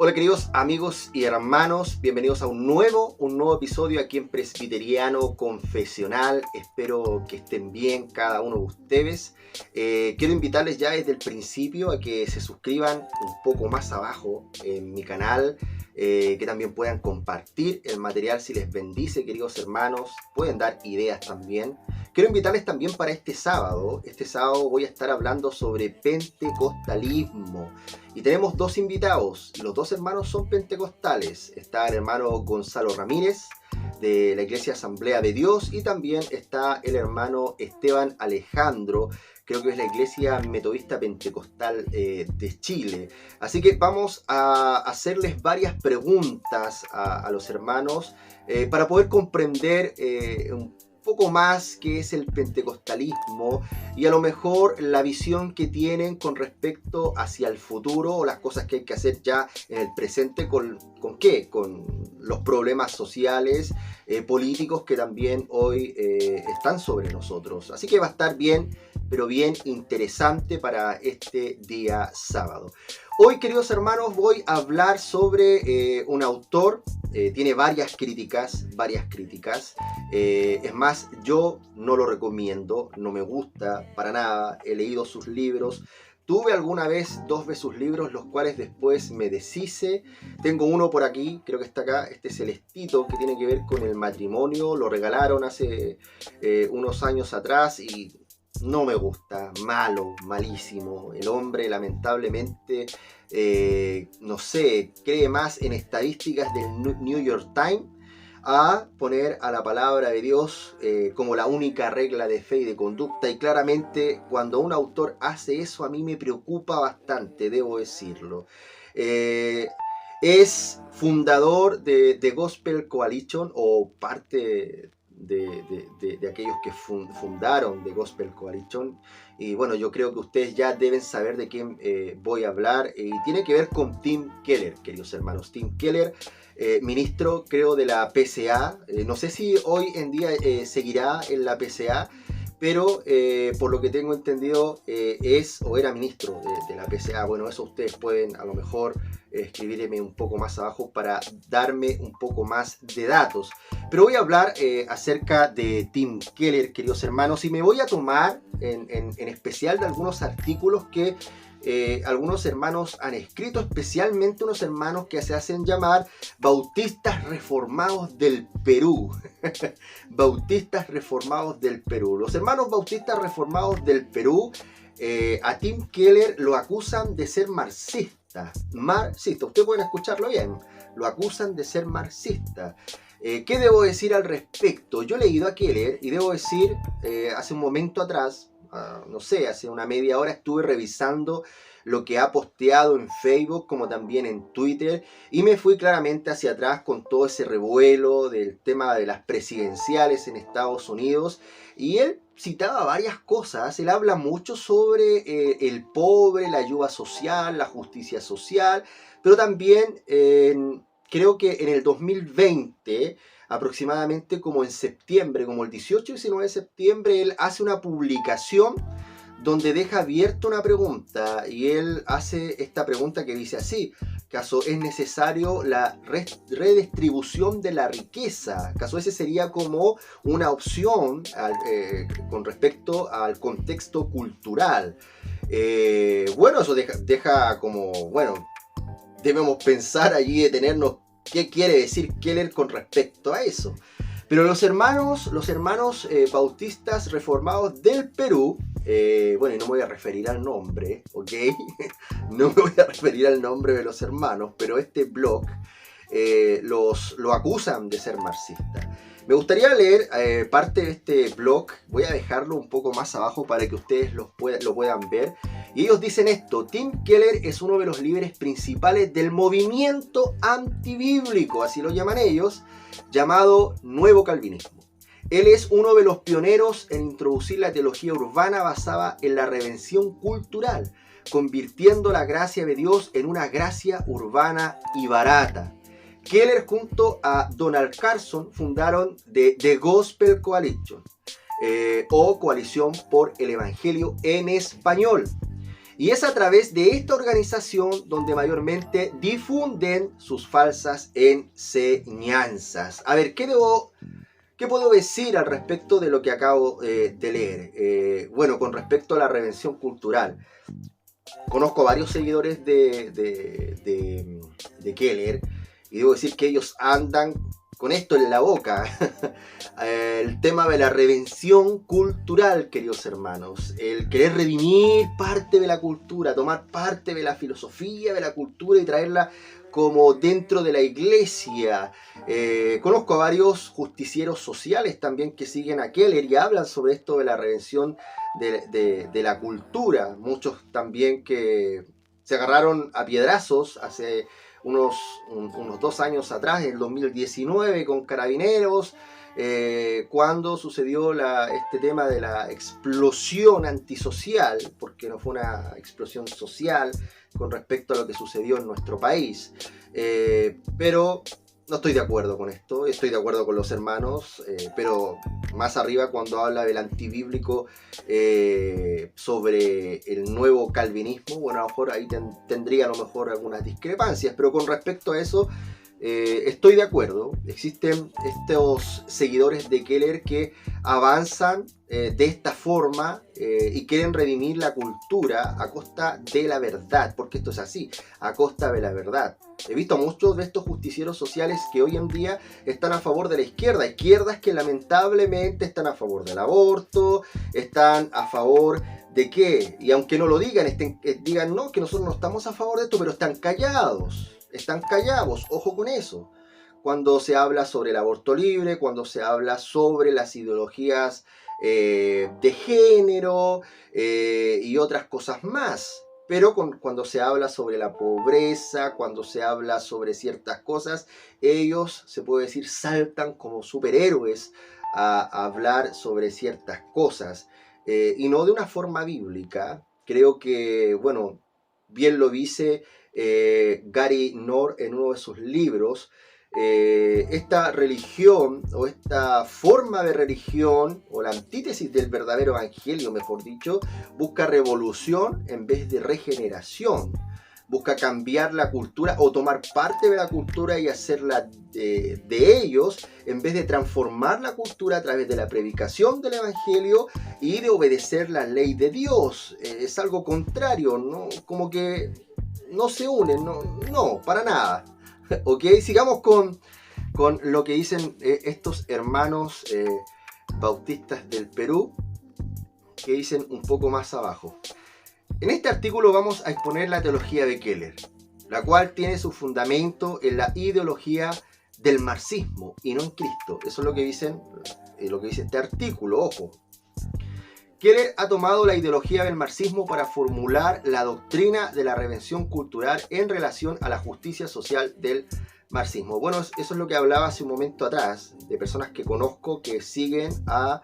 Hola queridos amigos y hermanos, bienvenidos a un nuevo episodio aquí en Presbiteriano Confesional. Espero que estén bien cada uno de ustedes. Quiero invitarles ya desde el principio a que se suscriban un poco más abajo en mi canal, que también puedan compartir el material si les bendice, queridos hermanos. Pueden dar ideas también. Quiero invitarles también para este sábado. Este sábado voy a estar hablando sobre pentecostalismo. Y tenemos dos invitados. Los dos hermanos son pentecostales. Está el hermano Gonzalo Ramírez de la Iglesia Asamblea de Dios y también está el hermano Esteban Alejandro, creo que es la Iglesia Metodista Pentecostal de Chile. Así que vamos a hacerles varias preguntas a los hermanos para poder comprender un poco más qué es el pentecostalismo y a lo mejor la visión que tienen con respecto hacia el futuro o las cosas que hay que hacer ya en el presente con qué, con los problemas sociales, políticos que también hoy están sobre nosotros. Así que va a estar bien, pero bien interesante para este día sábado. Hoy, queridos hermanos, voy a hablar sobre un autor. Tiene varias críticas. Es más, yo no lo recomiendo, no me gusta para nada. He leído sus libros. Tuve alguna vez, dos veces sus libros, los cuales después me deshice. Tengo uno por aquí, creo que está acá, este Celestito, que tiene que ver con el matrimonio. Lo regalaron hace unos años atrás y no me gusta, malo, malísimo. El hombre lamentablemente, no sé, cree más en estadísticas del New York Times a poner a la palabra de Dios como la única regla de fe y de conducta. Y claramente cuando un autor hace eso a mí me preocupa bastante, debo decirlo. Es fundador de Gospel Coalition o parte de aquellos que fundaron The Gospel Coalition. Y bueno, yo creo que ustedes ya deben saber de quién voy a hablar. Y tiene que ver con Tim Keller, queridos hermanos. Tim Keller, ministro, creo, de la PCA. No sé si hoy en día seguirá en la PCA, pero por lo que tengo entendido es o era ministro de la PCA. Bueno, eso ustedes pueden a lo mejor escribirme un poco más abajo para darme un poco más de datos. Pero voy a hablar acerca de Tim Keller, queridos hermanos, y me voy a tomar en especial de algunos artículos que algunos hermanos han escrito, especialmente unos hermanos que se hacen llamar Bautistas Reformados del Perú. Bautistas Reformados del Perú. Los hermanos Bautistas Reformados del Perú a Tim Keller lo acusan de ser marxista. Ustedes pueden escucharlo bien. Lo acusan de ser marxista. ¿Qué debo decir al respecto? Yo he leído a Keller y debo decir, hace un momento atrás, no sé, hace una media hora estuve revisando lo que ha posteado en Facebook como también en Twitter y me fui claramente hacia atrás con todo ese revuelo del tema de las presidenciales en Estados Unidos y él citaba varias cosas. Él habla mucho sobre el pobre, la ayuda social, la justicia social, pero también creo que en el 2020, aproximadamente como en septiembre, como el 18 y 19 de septiembre, él hace una publicación donde deja abierta una pregunta y él hace esta pregunta que dice así: ¿acaso es necesario la redistribución de la riqueza? ¿Acaso ese sería como una opción con respecto al contexto cultural? Bueno, eso deja como, bueno, debemos pensar allí, detenernos, qué quiere decir Keller con respecto a eso. Pero los hermanos bautistas reformados del Perú, bueno, y no me voy a referir al nombre, ¿ok? No me voy a referir al nombre de los hermanos, pero este blog lo acusan de ser marxista. Me gustaría leer parte de este blog, voy a dejarlo un poco más abajo para que ustedes lo puedan ver. Y ellos dicen esto: Tim Keller es uno de los líderes principales del movimiento antibíblico, así lo llaman ellos, llamado Nuevo Calvinismo. Él es uno de los pioneros en introducir la teología urbana basada en la redención cultural, convirtiendo la gracia de Dios en una gracia urbana y barata. Keller junto a Donald Carson fundaron The Gospel Coalition, o Coalición por el Evangelio en Español. Y es a través de esta organización donde mayormente difunden sus falsas enseñanzas. A ver, ¿qué puedo decir al respecto de lo que acabo de leer? Bueno, con respecto a la redención cultural. Conozco varios seguidores de Keller y debo decir que ellos andan con esto en la boca. El tema de la redención cultural, queridos hermanos. El querer redimir parte de la cultura, tomar parte de la filosofía de la cultura y traerla como dentro de la iglesia. Conozco a varios justicieros sociales también que siguen a Keller y hablan sobre esto de la redención de la cultura. Muchos también que se agarraron a piedrazos hace unos 2 años atrás, en el 2019, con carabineros, cuando sucedió este tema de la explosión antisocial, porque no fue una explosión social con respecto a lo que sucedió en nuestro país. Pero no estoy de acuerdo con esto, estoy de acuerdo con los hermanos, pero más arriba cuando habla del antibíblico sobre el nuevo calvinismo, bueno, a lo mejor ahí tendría a lo mejor algunas discrepancias, pero con respecto a eso estoy de acuerdo. Existen estos seguidores de Keller que avanzan de esta forma y quieren redimir la cultura a costa de la verdad, porque esto es así, a costa de la verdad. He visto a muchos de estos justicieros sociales que hoy en día están a favor de la izquierda, izquierdas que lamentablemente están a favor del aborto, están a favor de qué, y aunque no lo digan, digan no, que nosotros no estamos a favor de esto, pero están callados, ojo con eso. Cuando se habla sobre el aborto libre, cuando se habla sobre las ideologías de género y otras cosas más. Pero cuando se habla sobre la pobreza, cuando se habla sobre ciertas cosas, ellos, se puede decir, saltan como superhéroes a hablar sobre ciertas cosas. Y no de una forma bíblica. Creo que, bueno, bien lo dice Gary Knorr en uno de sus libros. Esta religión o esta forma de religión o la antítesis del verdadero evangelio, mejor dicho, busca revolución en vez de regeneración, busca cambiar la cultura o tomar parte de la cultura y hacerla de ellos en vez de transformar la cultura a través de la predicación del evangelio y de obedecer la ley de Dios. Es algo contrario, ¿no? Como que no se unen, no, para nada. Ok, sigamos con lo que dicen estos hermanos bautistas del Perú, que dicen un poco más abajo. En este artículo vamos a exponer la teología de Keller, la cual tiene su fundamento en la ideología del marxismo y no en Cristo. Eso es lo que dicen, lo que dice este artículo, ojo. Keller ha tomado la ideología del marxismo para formular la doctrina de la redención cultural en relación a la justicia social del marxismo. Bueno, eso es lo que hablaba hace un momento atrás, de personas que conozco que siguen a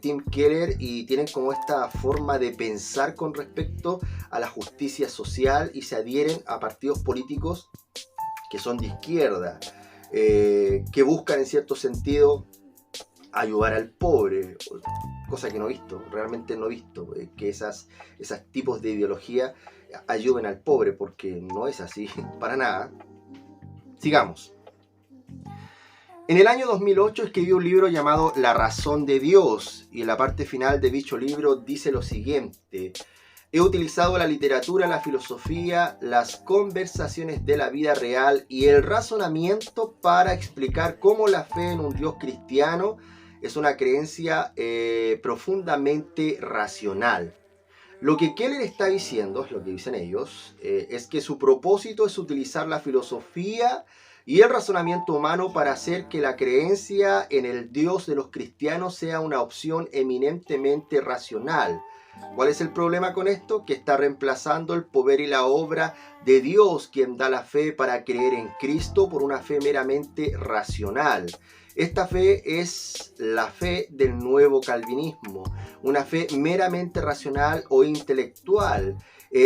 Tim Keller y tienen como esta forma de pensar con respecto a la justicia social y se adhieren a partidos políticos que son de izquierda, que buscan en cierto sentido ayudar al pobre, cosa que no he visto, realmente no he visto que esos tipos de ideología ayuden al pobre, porque no es así, para nada. Sigamos. En el año 2008 escribió un libro llamado La razón de Dios, y en la parte final de dicho libro dice lo siguiente: he utilizado la literatura, la filosofía, las conversaciones de la vida real y el razonamiento para explicar cómo la fe en un Dios cristiano es una creencia profundamente racional. Lo que Keller está diciendo, es lo que dicen ellos, es que su propósito es utilizar la filosofía y el razonamiento humano para hacer que la creencia en el Dios de los cristianos sea una opción eminentemente racional. ¿Cuál es el problema con esto? Que está reemplazando el poder y la obra de Dios, quien da la fe para creer en Cristo, por una fe meramente racional. Esta fe es la fe del nuevo calvinismo, una fe meramente racional o intelectual,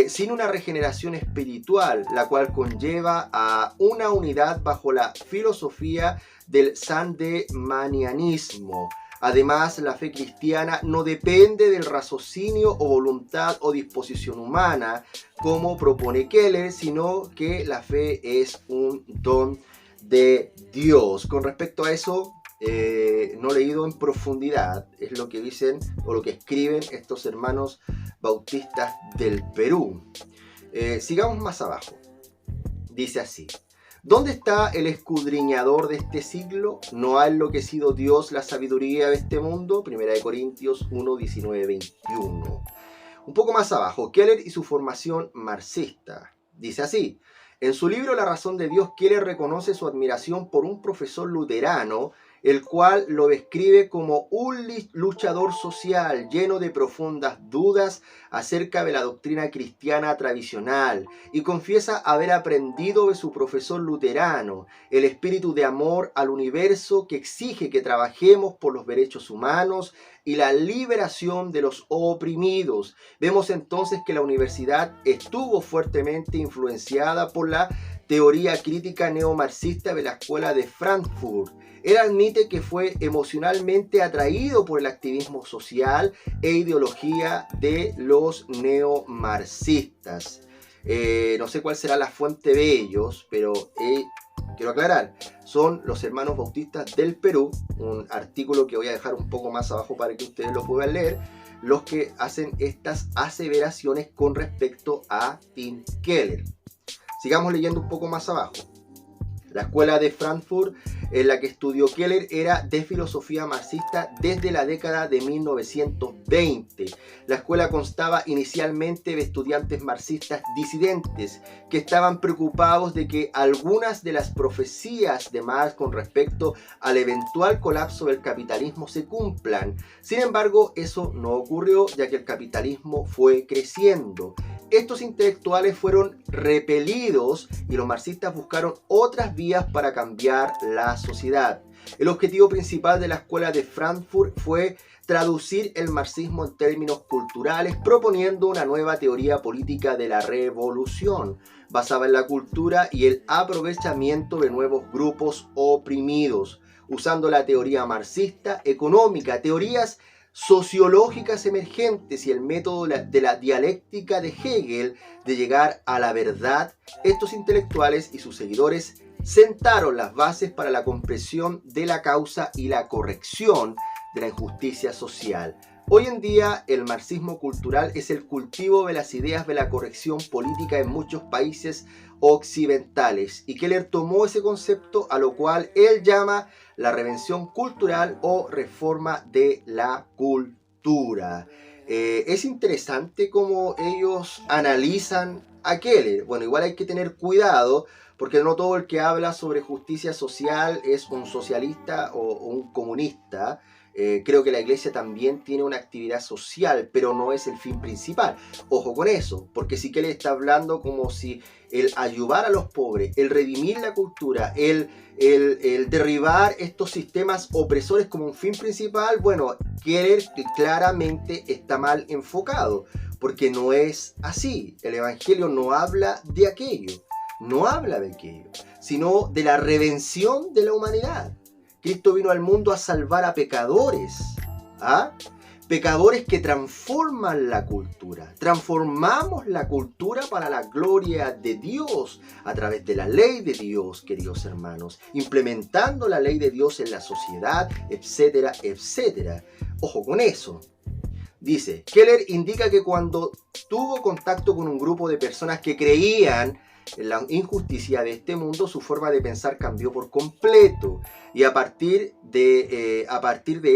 sin una regeneración espiritual, la cual conlleva a una unidad bajo la filosofía del sandemanianismo. Además, la fe cristiana no depende del raciocinio o voluntad o disposición humana, como propone Keller, sino que la fe es un don de Dios. Con respecto a eso, no he leído en profundidad, es lo que dicen o lo que escriben estos hermanos bautistas del Perú. Sigamos más abajo. Dice así: ¿dónde está el escudriñador de este siglo? ¿No ha enloquecido Dios la sabiduría de este mundo? 1 Corintios 1, 19, 21. Un poco más abajo, Keller y su formación marxista. Dice así: en su libro La razón de Dios, Keller reconoce su admiración por un profesor luterano, el cual lo describe como un luchador social lleno de profundas dudas acerca de la doctrina cristiana tradicional, y confiesa haber aprendido de su profesor luterano el espíritu de amor al universo que exige que trabajemos por los derechos humanos y la liberación de los oprimidos. Vemos entonces que la universidad estuvo fuertemente influenciada por la teoría crítica neomarxista de la escuela de Frankfurt. Él admite que fue emocionalmente atraído por el activismo social e ideología de los neomarxistas. No sé cuál será la fuente de ellos, pero quiero aclarar, son los hermanos bautistas del Perú, un artículo que voy a dejar un poco más abajo para que ustedes lo puedan leer, los que hacen estas aseveraciones con respecto a Tim Keller. Sigamos leyendo un poco más abajo. La escuela de Frankfurt en la que estudió Keller era de filosofía marxista desde la década de 1920. La escuela constaba inicialmente de estudiantes marxistas disidentes que estaban preocupados de que algunas de las profecías de Marx con respecto al eventual colapso del capitalismo se cumplan. Sin embargo, eso no ocurrió, ya que el capitalismo fue creciendo. Estos intelectuales fueron repelidos y los marxistas buscaron otras vías para cambiar la sociedad. El objetivo principal de la escuela de Frankfurt fue traducir el marxismo en términos culturales, proponiendo una nueva teoría política de la revolución, basada en la cultura y el aprovechamiento de nuevos grupos oprimidos, usando la teoría marxista económica, teorías sociológicas emergentes y el método de la dialéctica de Hegel de llegar a la verdad. Estos intelectuales y sus seguidores sentaron las bases para la comprensión de la causa y la corrección de la injusticia social. Hoy en día, el marxismo cultural es el cultivo de las ideas de la corrección política en muchos países occidentales, y Keller tomó ese concepto, a lo cual él llama la redención cultural o reforma de la cultura. Es interesante cómo ellos analizan a Keller. Bueno, igual hay que tener cuidado, porque no todo el que habla sobre justicia social es un socialista o un comunista. Creo que la iglesia también tiene una actividad social, pero no es el fin principal. Ojo con eso, porque sí que le está hablando como si el ayudar a los pobres, el redimir la cultura, el derribar estos sistemas opresores como un fin principal, bueno, Keller claramente está mal enfocado, porque no es así. El Evangelio no habla de aquello, sino de la redención de la humanidad. Cristo vino al mundo a salvar a pecadores, pecadores que transforman la cultura. Transformamos la cultura para la gloria de Dios a través de la ley de Dios, queridos hermanos, implementando la ley de Dios en la sociedad, etcétera, etcétera. Ojo con eso. Dice, Keller indica que cuando tuvo contacto con un grupo de personas que creían en la injusticia de este mundo, su forma de pensar cambió por completo, y a partir de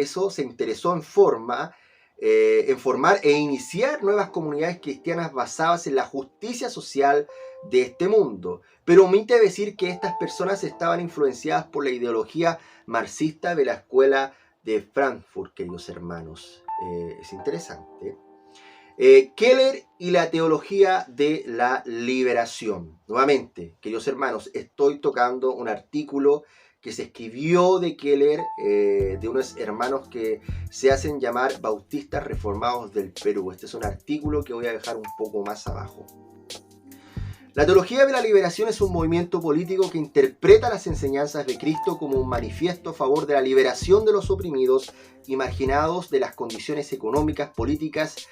eso se interesó en formar e iniciar nuevas comunidades cristianas basadas en la justicia social de este mundo. Pero omite decir que estas personas estaban influenciadas por la ideología marxista de la escuela de Frankfurt, queridos hermanos. Es interesante. Keller y la teología de la liberación. Nuevamente, queridos hermanos, estoy tocando un artículo que se escribió de Keller, de unos hermanos que se hacen llamar Bautistas Reformados del Perú. Este es un artículo que voy a dejar un poco más abajo. La teología de la liberación es un movimiento político que interpreta las enseñanzas de Cristo como un manifiesto a favor de la liberación de los oprimidos y marginados de las condiciones económicas, políticas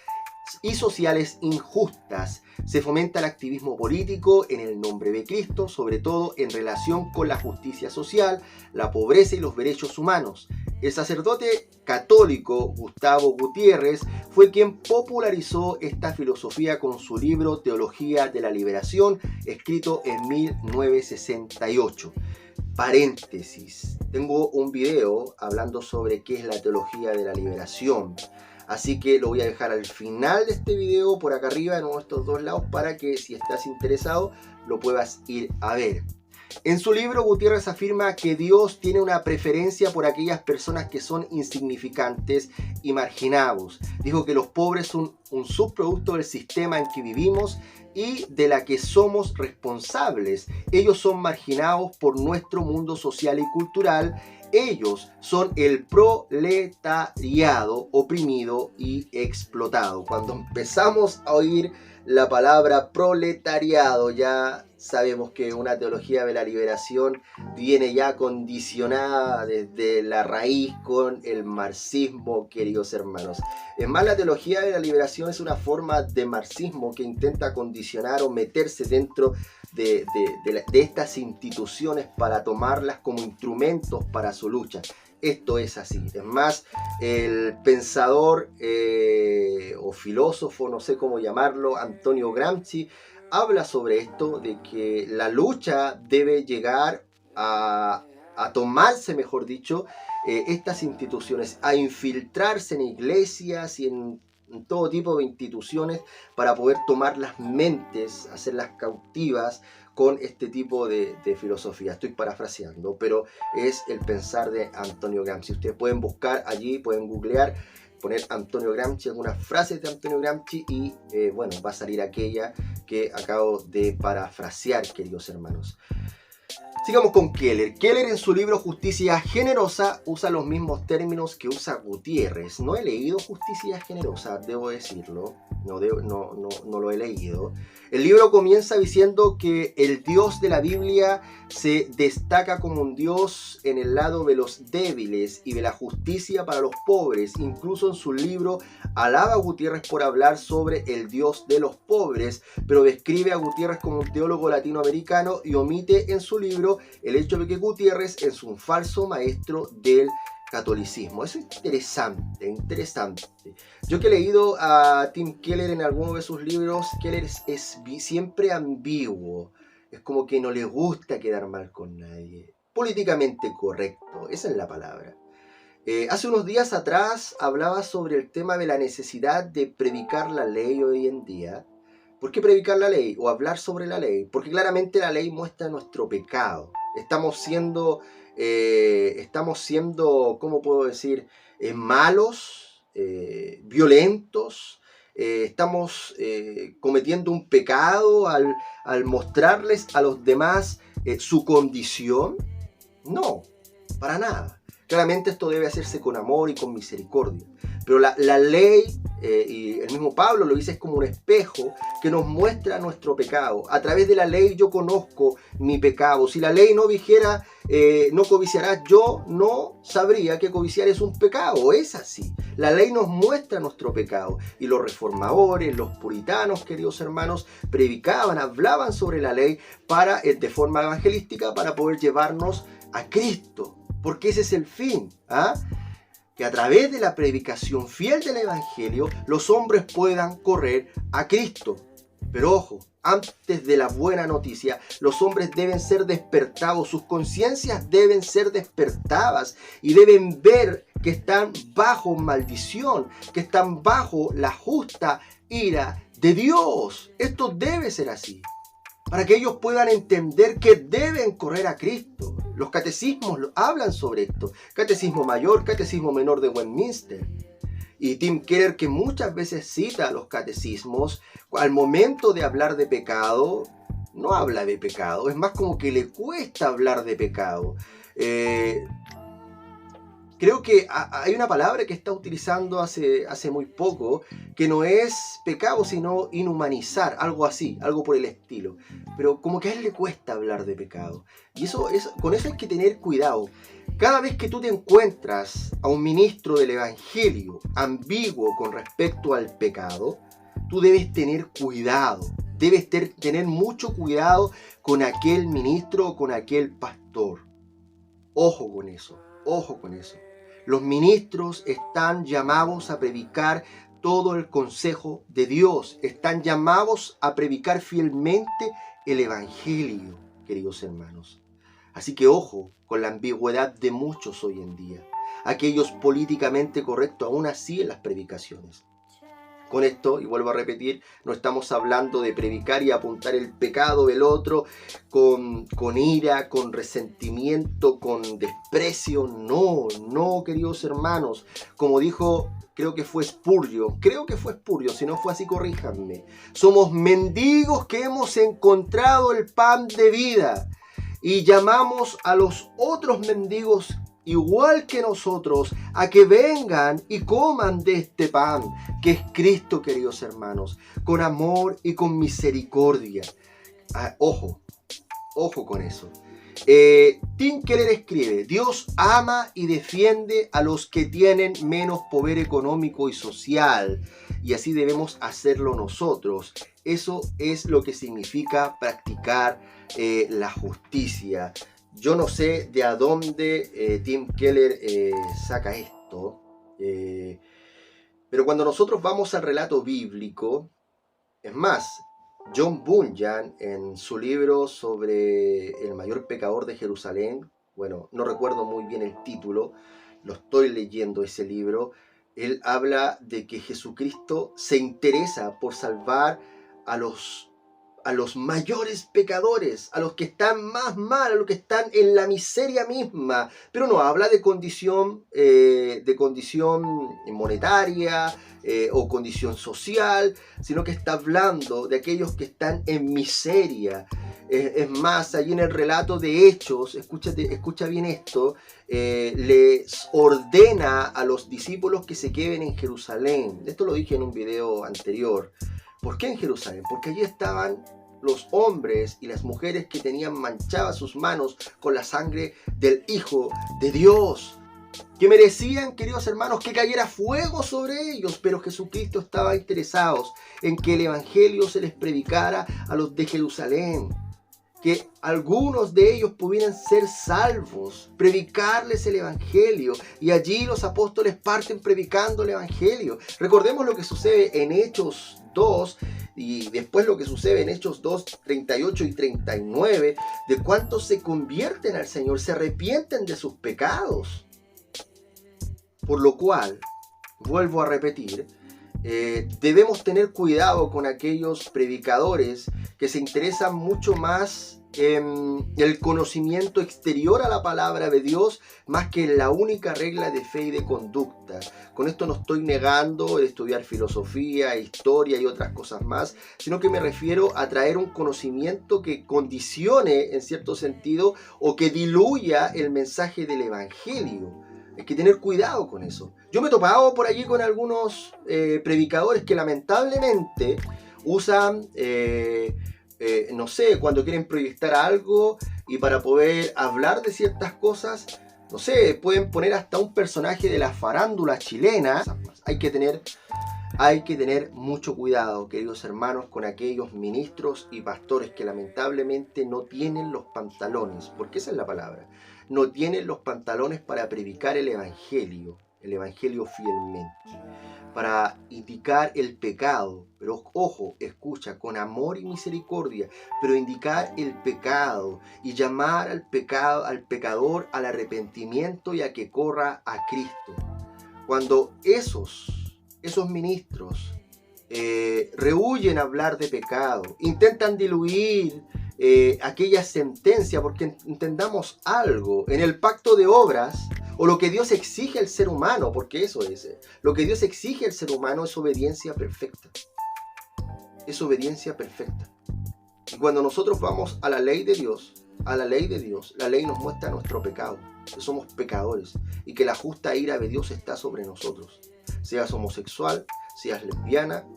y sociales injustas. Se fomenta el activismo político en el nombre de Cristo, sobre todo en relación con la justicia social, la pobreza y los derechos humanos. El sacerdote católico Gustavo Gutiérrez fue quien popularizó esta filosofía con su libro Teología de la Liberación, escrito en 1968. Paréntesis, tengo un video hablando sobre qué es la teología de la liberación. Así que lo voy a dejar al final de este video, por acá arriba, en uno de estos dos lados, para que si estás interesado lo puedas ir a ver. En su libro, Gutiérrez afirma que Dios tiene una preferencia por aquellas personas que son insignificantes y marginados. Dijo que los pobres son un subproducto del sistema en que vivimos y de la que somos responsables. Ellos son marginados por nuestro mundo social y cultural. Ellos son el proletariado oprimido y explotado. Cuando empezamos a oír la palabra proletariado, ya sabemos que una teología de la liberación viene ya condicionada desde la raíz con el marxismo, queridos hermanos. Es más, la teología de la liberación es una forma de marxismo que intenta condicionar o meterse dentro de estas instituciones para tomarlas como instrumentos para su lucha. Esto es así. Es más, el pensador o filósofo, no sé cómo llamarlo, Antonio Gramsci, habla sobre esto, de que la lucha debe llegar a tomarse, mejor dicho, estas instituciones, a infiltrarse en iglesias y en todo tipo de instituciones para poder tomar las mentes, hacerlas cautivas con este tipo de filosofía. Estoy parafraseando, pero es el pensar de Antonio Gramsci. Ustedes pueden buscar allí, pueden googlear, poner Antonio Gramsci, algunas frases de Antonio Gramsci y bueno, va a salir aquella que acabo de parafrasear, queridos hermanos. Sigamos con Keller. Keller en su libro Justicia Generosa usa los mismos términos que usa Gutiérrez. No he leído Justicia Generosa, debo decirlo. No lo he leído. El libro comienza diciendo que el Dios de la Biblia se destaca como un Dios en el lado de los débiles y de la justicia para los pobres. Incluso en su libro alaba a Gutiérrez por hablar sobre el Dios de los pobres, pero describe a Gutiérrez como un teólogo latinoamericano y omite en su libro el hecho de que Gutiérrez es un falso maestro del catolicismo. Eso es interesante. Yo que he leído a Tim Keller en alguno de sus libros, Keller es siempre ambiguo. Es como que no le gusta quedar mal con nadie. Políticamente correcto, esa es la palabra. Hace unos días atrás hablaba sobre el tema de la necesidad de predicar la ley hoy en día. ¿Por qué predicar la ley o hablar sobre la ley? Porque claramente la ley muestra nuestro pecado. Estamos siendo, ¿cómo puedo decir? Malos, violentos. Estamos cometiendo un pecado al mostrarles a los demás su condición. No, para nada. Claramente esto debe hacerse con amor y con misericordia. Pero la ley, y el mismo Pablo lo dice, es como un espejo que nos muestra nuestro pecado. A través de la ley yo conozco mi pecado. Si la ley no dijera, no codiciarás, yo no sabría que codiciar es un pecado. Es así. La ley nos muestra nuestro pecado. Y los reformadores, los puritanos, queridos hermanos, predicaban, hablaban sobre la ley de forma evangelística para poder llevarnos a Cristo. Porque ese es el fin, que a través de la predicación fiel del Evangelio los hombres puedan correr a Cristo. Pero ojo, antes de la buena noticia, los hombres deben ser despertados, sus conciencias deben ser despertadas y deben ver que están bajo maldición, que están bajo la justa ira de Dios. Esto debe ser así, para que ellos puedan entender que deben correr a Cristo. Los catecismos hablan sobre esto. Catecismo mayor, catecismo menor de Westminster. Y Tim Keller, que muchas veces cita los catecismos, al momento de hablar de pecado, no habla de pecado. Es más como que le cuesta hablar de pecado. creo que hay una palabra que está utilizando hace muy poco, que no es pecado, sino inhumanizar, algo así, algo por el estilo. Pero como que a él le cuesta hablar de pecado. Y con eso hay que tener cuidado. Cada vez que tú te encuentras a un ministro del Evangelio ambiguo con respecto al pecado, tú debes tener cuidado. Debes tener mucho cuidado con aquel ministro o con aquel pastor. Ojo con eso, ojo con eso. Los ministros están llamados a predicar todo el consejo de Dios. Están llamados a predicar fielmente el Evangelio, queridos hermanos. Así que ojo con la ambigüedad de muchos hoy en día. Aquellos políticamente correctos aún así en las predicaciones. Con esto, y vuelvo a repetir, no estamos hablando de predicar y apuntar el pecado del otro con ira, con resentimiento, con desprecio. No, queridos hermanos. Como dijo, creo que fue Spurgeon, si no fue así, corríjanme. Somos mendigos que hemos encontrado el pan de vida y llamamos a los otros mendigos igual que nosotros, a que vengan y coman de este pan, que es Cristo, queridos hermanos, con amor y con misericordia. Ojo con eso. Tim Keller escribe: Dios ama y defiende a los que tienen menos poder económico y social, y así debemos hacerlo nosotros. Eso es lo que significa practicar la justicia. Yo no sé de a dónde Tim Keller saca esto, pero cuando nosotros vamos al relato bíblico, es más, John Bunyan, en su libro sobre el mayor pecador de Jerusalén, bueno, no recuerdo muy bien el título, lo estoy leyendo ese libro, él habla de que Jesucristo se interesa por salvar a los mayores pecadores, a los que están más mal, a los que están en la miseria misma, pero no habla de condición monetaria o condición social, sino que está hablando de aquellos que están en miseria. Es más, allí en el relato de Hechos, escucha bien esto, les ordena a los discípulos que se queden en Jerusalén. Esto lo dije en un video anterior. ¿Por qué en Jerusalén? Porque allí estaban los hombres y las mujeres que tenían manchadas sus manos con la sangre del Hijo de Dios, que merecían, queridos hermanos, que cayera fuego sobre ellos, pero Jesucristo estaba interesado en que el Evangelio se les predicara a los de Jerusalén, que algunos de ellos pudieran ser salvos, predicarles el Evangelio, y allí los apóstoles parten predicando el Evangelio. Recordemos lo que sucede en Hechos 2 y después lo que sucede en Hechos 2, 38 y 39, de cuántos se convierten al Señor, se arrepienten de sus pecados. Por lo cual, vuelvo a repetir, debemos tener cuidado con aquellos predicadores que se interesan mucho más en el conocimiento exterior a la palabra de Dios más que en la única regla de fe y de conducta. Con esto no estoy negando el estudiar filosofía, historia y otras cosas más, sino que me refiero a traer un conocimiento que condicione en cierto sentido o que diluya el mensaje del Evangelio. Hay que tener cuidado con eso. Yo me he topado por allí con algunos predicadores que lamentablemente usan, no sé, cuando quieren proyectar algo y para poder hablar de ciertas cosas, no sé, pueden poner hasta un personaje de la farándula chilena. Hay que tener mucho cuidado, queridos hermanos, con aquellos ministros y pastores que lamentablemente no tienen los pantalones, porque esa es la palabra, no tienen los pantalones para predicar el Evangelio fielmente, para indicar el pecado, pero ojo, escucha, con amor y misericordia, pero indicar el pecado y llamar al pecador al arrepentimiento y a que corra a Cristo. Cuando esos ministros rehúyen hablar de pecado, intentan diluir aquella sentencia, porque entendamos algo, en el pacto de obras, o lo que Dios exige al ser humano, porque eso es, lo que Dios exige al ser humano es obediencia perfecta. Es obediencia perfecta. Y cuando nosotros vamos a la ley de Dios, a la ley de Dios, la ley nos muestra nuestro pecado, que somos pecadores y que la justa ira de Dios está sobre nosotros. Seas homosexual, seas lesbiana,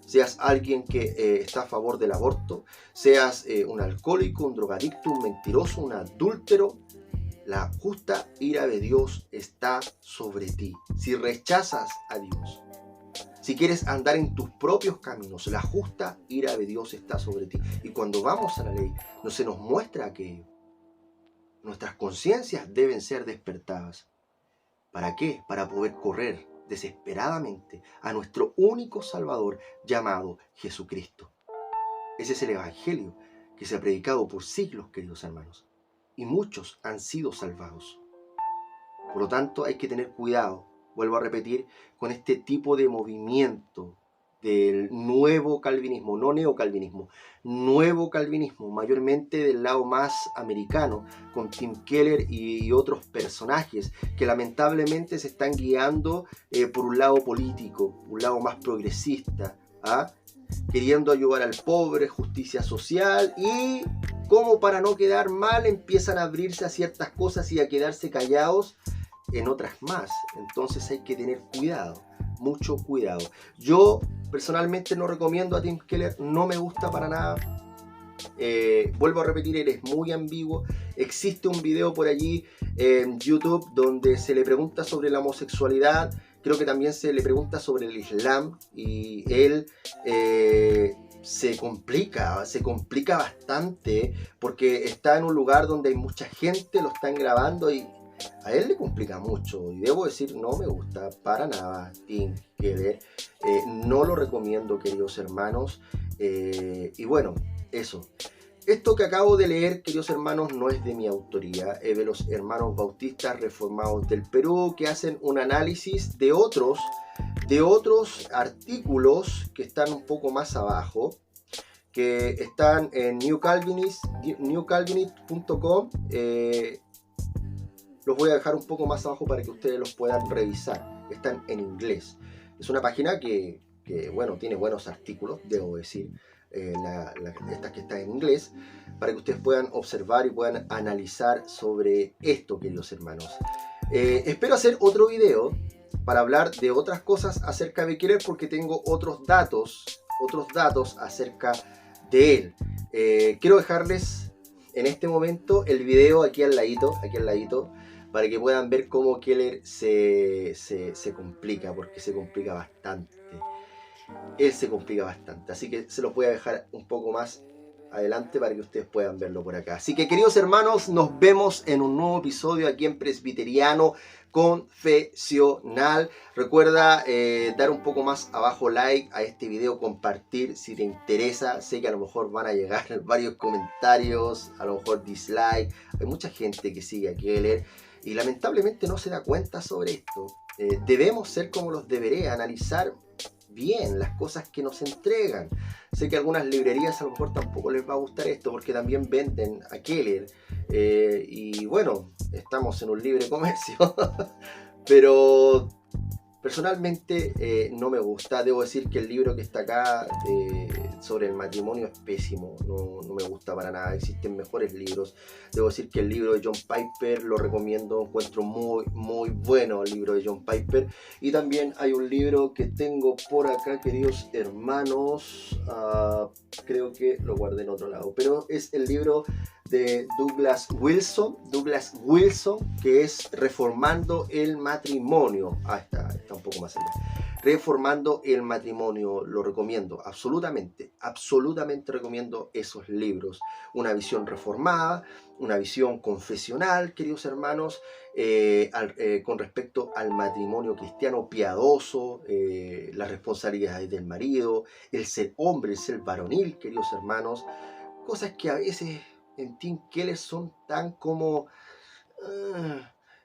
seas alguien que está a favor del aborto, seas un alcohólico, un drogadicto, un mentiroso, un adúltero, la justa ira de Dios está sobre ti. Si rechazas a Dios, si quieres andar en tus propios caminos, la justa ira de Dios está sobre ti. Y cuando vamos a la ley, no se nos muestra aquello. Nuestras conciencias deben ser despertadas. ¿Para qué? Para poder correr desesperadamente a nuestro único Salvador llamado Jesucristo. Ese es el Evangelio que se ha predicado por siglos, queridos hermanos. Y muchos han sido salvados. Por lo tanto, hay que tener cuidado, vuelvo a repetir, con este tipo de movimiento del nuevo calvinismo, no neocalvinismo, nuevo calvinismo, mayormente del lado más americano, con Tim Keller y otros personajes que lamentablemente se están guiando por un lado político, un lado más progresista, queriendo ayudar al pobre, justicia social, y como para no quedar mal empiezan a abrirse a ciertas cosas y a quedarse callados en otras más. Entonces hay que tener cuidado, mucho cuidado. Yo personalmente no recomiendo a Tim Keller, no me gusta para nada. Vuelvo a repetir, él es muy ambiguo. Existe un video por allí en YouTube donde se le pregunta sobre la homosexualidad, creo que también se le pregunta sobre el Islam, y él se complica bastante porque está en un lugar donde hay mucha gente, lo están grabando y a él le complica mucho. Y debo decir, no me gusta para nada Tim Keller, no lo recomiendo, queridos hermanos. Y bueno, eso. Esto que acabo de leer, queridos hermanos, no es de mi autoría, es de los hermanos bautistas reformados del Perú, que hacen un análisis de otros artículos que están un poco más abajo, que están en newcalvinist.com. Los voy a dejar un poco más abajo para que ustedes los puedan revisar. Están en inglés. Es una página que bueno, tiene buenos artículos, debo decir. Esta que está en inglés, para que ustedes puedan observar y puedan analizar sobre esto, queridos hermanos. Espero hacer otro video para hablar de otras cosas acerca de Keller, porque tengo otros datos acerca de él. Quiero dejarles en este momento el video aquí al ladito, para que puedan ver cómo Keller se complica, porque se complica bastante. Él se complica bastante, así que se los voy a dejar un poco más adelante para que ustedes puedan verlo por acá. Así que, queridos hermanos, nos vemos en un nuevo episodio aquí en Presbiteriano Confesional. Recuerda dar un poco más abajo like a este video, compartir si te interesa. Sé que a lo mejor van a llegar varios comentarios, a lo mejor dislike. Hay mucha gente que sigue a Keller y lamentablemente no se da cuenta sobre esto. Debemos ser como los deberes, analizar bien las cosas que nos entregan. Sé que a algunas librerías a lo mejor tampoco les va a gustar esto, porque también venden a Keller, y bueno, estamos en un libre comercio. Pero personalmente no me gusta. Debo decir que el libro que está acá sobre el matrimonio es pésimo, no me gusta para nada. Existen mejores libros. Debo decir que el libro de John Piper lo recomiendo, encuentro muy muy bueno el libro de John Piper. Y también hay un libro que tengo por acá, queridos hermanos, creo que lo guardé en otro lado, pero es el libro de Douglas Wilson, que es Reformando el Matrimonio. Está un poco más allá. Reformando el Matrimonio, lo recomiendo, absolutamente recomiendo esos libros. Una visión reformada, una visión confesional, queridos hermanos, con respecto al matrimonio cristiano piadoso, las responsabilidades del marido, el ser hombre, el ser varonil, queridos hermanos, cosas que a veces en Tim Keller son tan como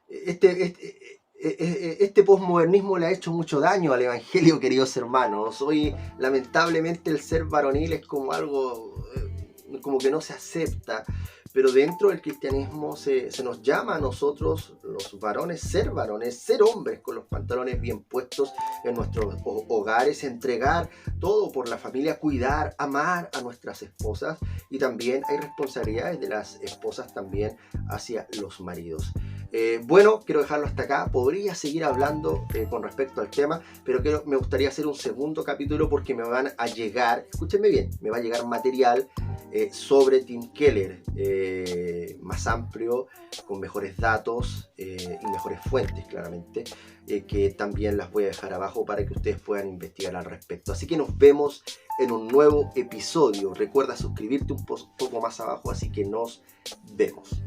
este posmodernismo le ha hecho mucho daño al evangelio, queridos hermanos. Hoy lamentablemente el ser varonil es como algo como que no se acepta, pero dentro del cristianismo se nos llama a nosotros, los varones, ser hombres con los pantalones bien puestos en nuestros hogares, entregar todo por la familia, cuidar, amar a nuestras esposas, y también hay responsabilidades de las esposas también hacia los maridos. Bueno, quiero dejarlo hasta acá. Podría seguir hablando con respecto al tema, pero me gustaría hacer un segundo capítulo porque me van a llegar, escúchenme bien, me va a llegar material sobre Tim Keller, más amplio, con mejores datos y mejores fuentes, claramente, que también las voy a dejar abajo para que ustedes puedan investigar al respecto. Así que nos vemos en un nuevo episodio. Recuerda suscribirte un poco más abajo, así que nos vemos.